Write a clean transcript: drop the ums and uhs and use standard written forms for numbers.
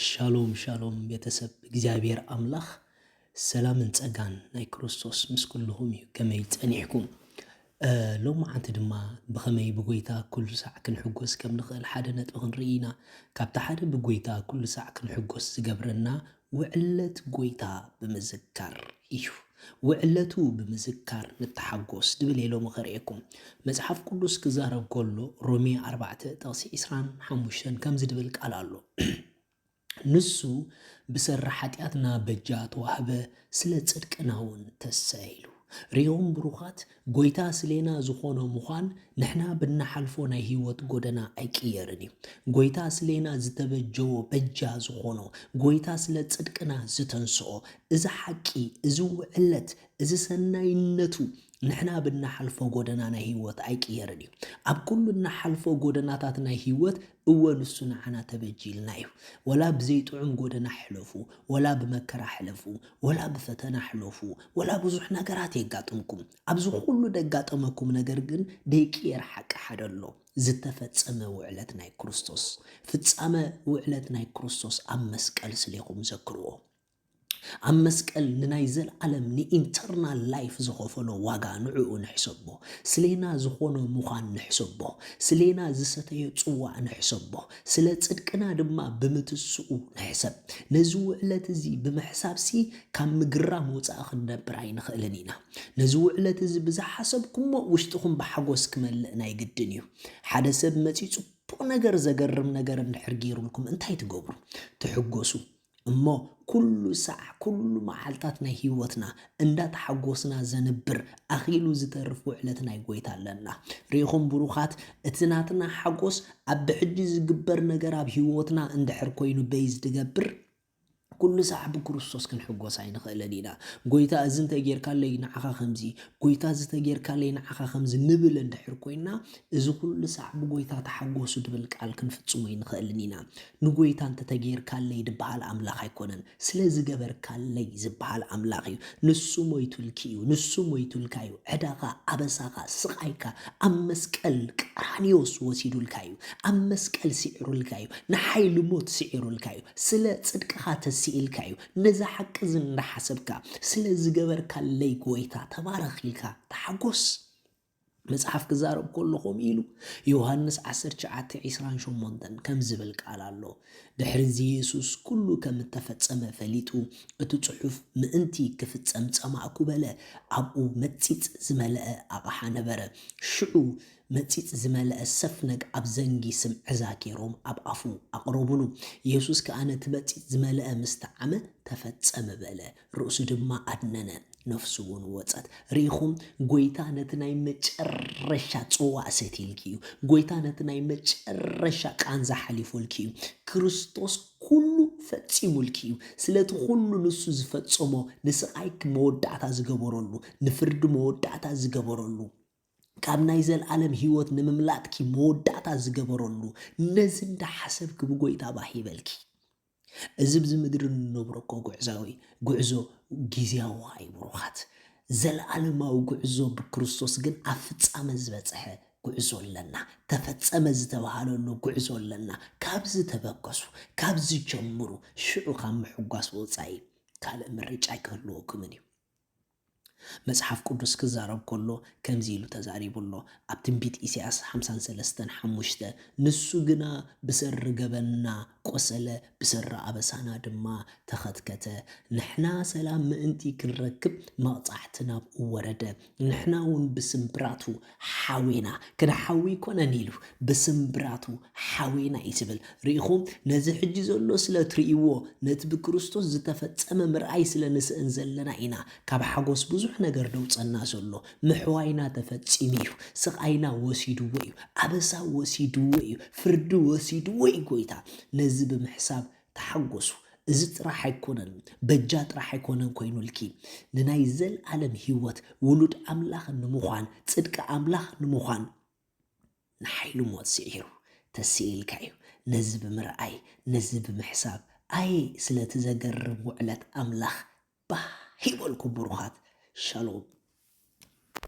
ሻሎም ሻሎም ቤተሰብ እግዚአብሔር አምላኽ ሰላምን ጸጋን ናይ ክርስቶስ ምስ ኩልኹም እዩ ከመይ ጸኒሕኩም ሎማዓንቲ ድማ ብኸመይ ብጎይታ ኩሉ ሳዕ ክንሕጎስ ከም ንኽእል ሓደ ነጥቢ ክንርኢ ኢና ካብቲ ሓደ ብጎይታ ኩሉ ሳዕ ክንሕጎስ ዝገብረና ውዕለት ጎይታ ብምዝካር እዩ ውዕለቱ ብምዝካር ንተሓጎስ ድብል ኢሎም ኸርእየኩም መጽሓፍ ቅዱስ ክዛረብ ከሎ ሮሜ 4 ጥቕሲ 25 ከም ዝድብል ቃል ኣሎ ንሱ ብሰራ ኃጢአትና በጃ ተዋህበ ስለ ጽድቅና እውን ተሰይሉ ሪኦም ብሩኻት ጎይታ ስሌና ዝኾኖ ምዃን ንሕና ብናሓልፎ ናይ ህይወት ጎደና ኣይቅየርን እዩ ጎይታ ስሌና ዝተበጀዎ በጃ ዝኾኖ ጎይታ ስለ ጽድቅና ዝተንስኦ እዚ ሓቂ እዚ ውዕለት እዚ ሰናይነቱ ንሕና ብናሓልፎ ጎደና ናይ ህይወት ኣይቅየርን እዩ ኣብ ኩሉ እናሓልፎ ጎደናታት ናይ ህይወት እወ ንሱ ንዓና ተበጂልና እዩ ወላ ብዘይጥዑም ጎደና ሕለፉ ወላ ብመከራ ሕለፉ ወላ ብፈተና ሕለፉ ወላ ብዙሕ ነገራት የጋጥምኩም ኣብዚ ኩሉ ደጋጠመኩም ነገር ግን ደይቅየር ሓቂ ሓደ ኣሎ ዝተፈጸመ ውዕለት ናይ ክርስቶስ ፍጻመ ውዕለት ናይ ክርስቶስ ኣብ መስቀል ስሌኹም ዘክርዎ ኣብ መስቀል ንናይ ዘለዓለም ንኢንተርናል ላይፍ ዝኸፈሎ ዋጋ ንዕኡ ንሕሰቦ ስሌና ዝኾነ ምዃን ንሕሰቦ ስሌና ዝሰተየ ጽዋዕ ንሕሰቦ ስለ ጽድቅና ድማ ብምትስኡ ንሕሰብ ነዚ ውዕለት እዚ ብምሕሳብሲ ካብ ምግራም ወፃኢ ክንነብር ኣይንኽእልን ኢና ነዚ ውዕለት እዚ ብዝሓሰብኩሞ ውሽጥኹም ብሓጎስ ክመልእ ናይ ግድን እዩ ሓደ ሰብ መፂ ጽቡቕ ነገር ዘገርም ነገር እንድሕር ገይሩልኩም እንታይ ትገብሩ ትሕጎሱ እሞ ኩሉ ሳዕ ኩሉ መዓልታት ናይ ህይወትና እንዳተሓጎስና ዘንብር ኣኺሉ ዝተርፍ ውዕለት ናይ ጎይታ ኣለና ሪኢኹም ብሩኻት እቲ ናትና ሓጎስ ኣብ ብሕጂ ዝግበር ነገር ኣብ ህይወትና እንድሕር ኮይኑ በይ ዝድገብር ኩሉ ሳዕ ብክርስቶስ ክንሕጎስ ኣይንኽእልን ኢና ጎይታ እዚ እንተጌርካለይ ንዓኻ ከምዚ ጎይታ እዚ እንተጌርካለይ ንዓኻ ከምዚ ንብል እንድሕር ኮይና እዚ ኩሉ ሳዕ ብጎይታ ተሓጎሱ ድብል ቃል ክንፍጽሞ ኣይንኽእልን ኢና ንጎይታ እንተተጌርካለይ ድበሃል ኣምላኽ ኣይኮነን ስለ ዝገበርካለይ ዝበሃል ኣምላኽ እዩ ንሱ ሞይቱልኪ እዩ ንሱ ሞይቱልካ እዩ ዕዳኻ ኣበሳኻ ስቓይካ ኣብ መስቀል ቀራንዮስ ወሲዱልካ እዩ ኣብ መስቀል ሲዒሩልካ እዩ ንሓይሊ ሞት ሲዒሩልካ እዩ ስለ ጽድቅኻ ኢልካ እዩ ነዛ ሓቂ ዝንዳሓሰብካ ስለ ዝገበርካለይ ጎይታ ተባረኺልካ ተሓጎስ መጽሓፍ ክዛረብ ከለኹም ኢሉ ዮሐንስ 19:28 ከም ዝብል ቃል ኣሎ ድሕሪዚ ኢየሱስ ኩሉ ከም ተፈጸመ ፈሊጡ እቲ ጽሑፍ ምእንቲ ክፍጸም ጸማዕኩ በለ ኣብኡ መጺጽ ዝመልአ ኣቕሓ ነበረ ሽዑ መጺጽ ዝመልአ ሰፍነግ ኣብ ዘንጊ ስምዕዛ ጌሮም ኣብ ኣፉ ኣቕረቡሉ ኢየሱስ ከኣነ እቲ መጺጽ ዝመልአ ምስተዓመ ተፈጸመ በለ ርእሱ ድማ ኣድነነ ነፍሱ እውን ወፀት ሪኢኹም ጎይታ ነቲ ናይ መጨረሻ ጽዋዕ ሰቲልኪ እዩ ጎይታ ነቲ ናይ መጨረሻ ቃንዛ ሓሊፉልኪ እዩ ክርስቶስ ኩሉ ፈጺሙልኪ እዩ ስለቲ ኩሉ ንሱ ዝፈጸሞ ንስቓይክ መወዳእታ ዝገበረሉ ንፍርዲ መወዳእታ ዝገበረሉ ካብ ናይ ዘለዓለም ህይወት ንምምላጥኪ መወዳእታ ዝገበረሉ ነዚ እንዳሓሰብክ ብጎይታ ባህ ይበልኪ እዚ ብዚ ምድሪ ንነብረኮ ጉዕዞ ጊዜያዊ ኣይብሩኻት ዘለዓለማዊ ጉዕዞ ብክርስቶስ ግን ኣብ ፍጻመ ዝበጽሐ ጉዕዞ ኣለና ተፈጸመ ዝተባሃለሉ ጉዕዞ ኣለና ካብዚ ተበገሱ ካብዚ ጀምሩ ሽዑ ካብ ምሕጓስ ወጻኢ ካልእ ምርጫ ኣይክህልወኩምን እዩ መጽሓፍ ቅዱስ ክዛረብ ከሎ ከምዚ ኢሉ ተዛሪቡሎ ኣብ ትንቢት ኢሳይያስ 53:5 ንሱ ግና ብሰሪ ገበና ቆሰለ ብሰሪ ኣበሳና ድማ ተኸትከተ ንሕና ሰላም ምእንቲ ክንረክብ መቕጻዕቲ ናብኡ ወረደ ንሕና እውን ብስምብራቱ ሓዊና ክንሓዊ ኮነን ኢሉ ብስምብራቱ ሓዊና እዩ ዝብል ሪኢኹም ነዚ ሕጂ ዘሎ ስለ ትርእይዎ ነቲ ብክርስቶስ ዝተፈጸመ ምርኣይ ስለ ንስእን ዘለና ኢና ካብ ሓጎስ ብዙሕ ነገር ደውፀና ዘሎ ምሕዋይና ተፈጺሙ እዩ ስቓይና ወሲድዎ እዩ ኣበሳ ወሲድዎ እዩ ፍርዲ ወሲድዎ እዩ ጎይታ ነዚ ብምሕሳብ ተሓጎሱ እዚ ጥራሕ ኣይኮነን በጃ ጥራሕ ኣይኮነን ኮይኑልኪ ንናይ ዘለዓለም ህይወት ውሉድ ኣምላኽ ንምዃን ጽድቂ ኣምላኽ ንምዃን ንሓይሉ ሞት ሲዒሩ ተስኢልካ እዩ ነዚ ብምርኣይ ነዚ ብምሕሳብ ኣይ ስለቲ ዘገርም ውዕለት ኣምላኽ ባህ ይበልኩ ብሩኻት ሻሎም